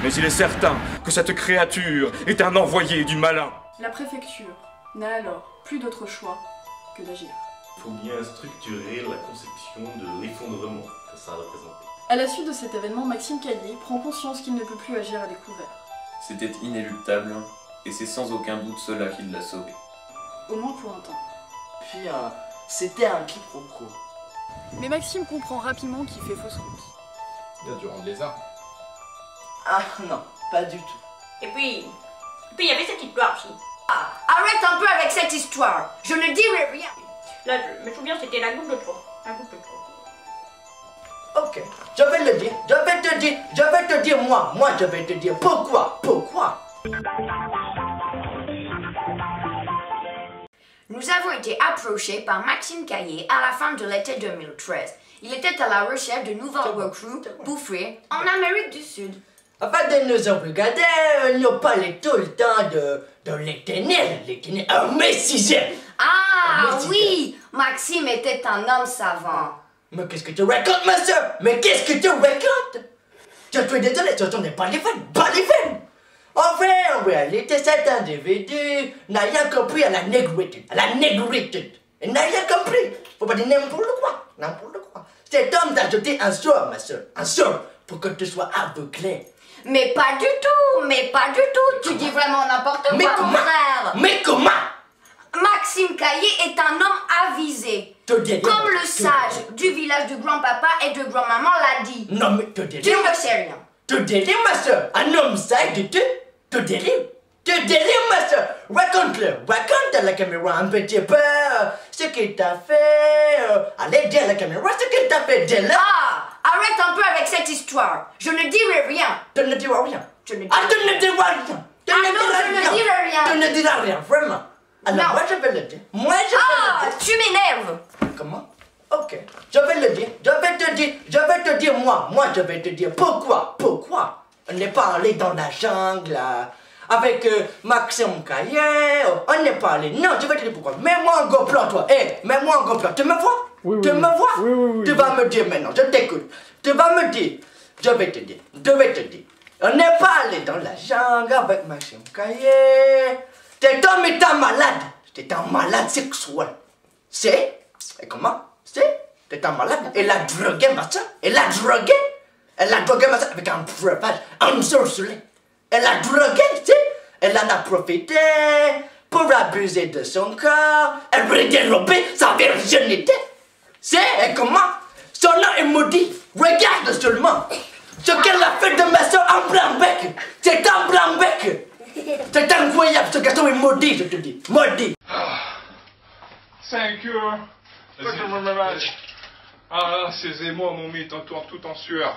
Mais il est certain que cette créature est un envoyé du malin. La préfecture n'a alors plus d'autre choix que d'agir. Il faut bien structurer la conception de l'effondrement que ça représentait. À la suite de cet événement, Maxime Caillé prend conscience qu'il ne peut plus agir à découvert. C'était inéluctable, et c'est sans aucun doute cela qui l'a sauvé. Au moins pour un temps. Puis c'était un quiproquo. Mais Maxime comprend rapidement qu'il fait fausse route. Il a dû rendre les armes. Ah non, pas du tout. Et puis il y avait cette histoire aussi. Arrête un peu avec cette histoire. Je ne dirai rien. Là, je me souviens, c'était la goutte de trop. La goutte de trop. Ok, je vais le dire, je vais te dire, moi je vais te dire pourquoi. Nous avons été approchés par Maxime Caillé à la fin de l'été 2013. Il était à la recherche de nouvelles recrues pour fuir en Amérique du Sud. Afin de nous embrigader, nous parlait tout le temps de l'éternel messie. Ah oui, Maxime était un homme savant. Mais qu'est-ce que tu racontes, ma soeur? Mais qu'est-ce que tu racontes? Je suis désolé, ce n'est pas les films. Enfin, en réalité, cet individu n'a rien compris à la négritude. Il n'a rien compris. Faut pas dire n'importe quoi. Cet homme t'a jeté un sort, ma soeur. Un sort pour que tu sois aveuglé. Mais pas du tout. Tu dis vraiment n'importe quoi, mon frère. Mais comment? Maxime Caillé est un homme avisé. Comme le sage du village de grand-papa et de grand-maman l'a dit. Non, mais tu ne sais rien. Tu délires, ma soeur. Un homme sage de tu délires, ma soeur. Raconte à la caméra un petit peu ce qu'il t'a fait. Allez, dis à la caméra ce qu'il t'a fait, dis-le. Arrête un peu avec cette histoire. Je ne dirai rien. Tu ne diras rien. Tu ne diras rien. Je ne dirai rien. Tu ne diras rien, vraiment. Alors, moi je vais le dire. Tu m'énerves. Comment? Ok, je vais le dire. Je vais te dire, moi je vais te dire pourquoi. On n'est pas allé dans la jungle avec Maxime Caillé. On n'est pas allé. Non, je vais te dire pourquoi. Mets-moi un gros plan, toi. Mets-moi un gros plan. Tu me vois? Oui. Tu vas me dire maintenant, je t'écoute. Tu vas me dire. Je vais te dire. On n'est pas allé dans la jungle avec Maxime Caillé. Cet homme est un malade. C'est un malade sexuel. C'est? Et comment? C'est un malade. Elle a drogué ma soeur. Elle a drogué ma soeur avec un breuvage, un sorcelé. Elle a drogué, elle en a profité pour abuser de son corps. Elle voulait dérober sa virginité. Et comment? Son nom est maudit. Regarde seulement ce qu'elle a fait de ma soeur en blanc-bec. C'est un blanc-bec. C'est incroyable, ce garçon est maudit, je te dis. Maudit. Thank you. Thank you very much. Ah, ces émois m'ont mis tout en sueur.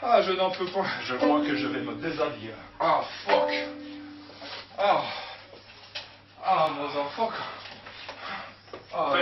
Ah, je n'en peux pas. Je crois que je vais me déshabiller. Ah, fuck. Ah, motherfucker. Ah,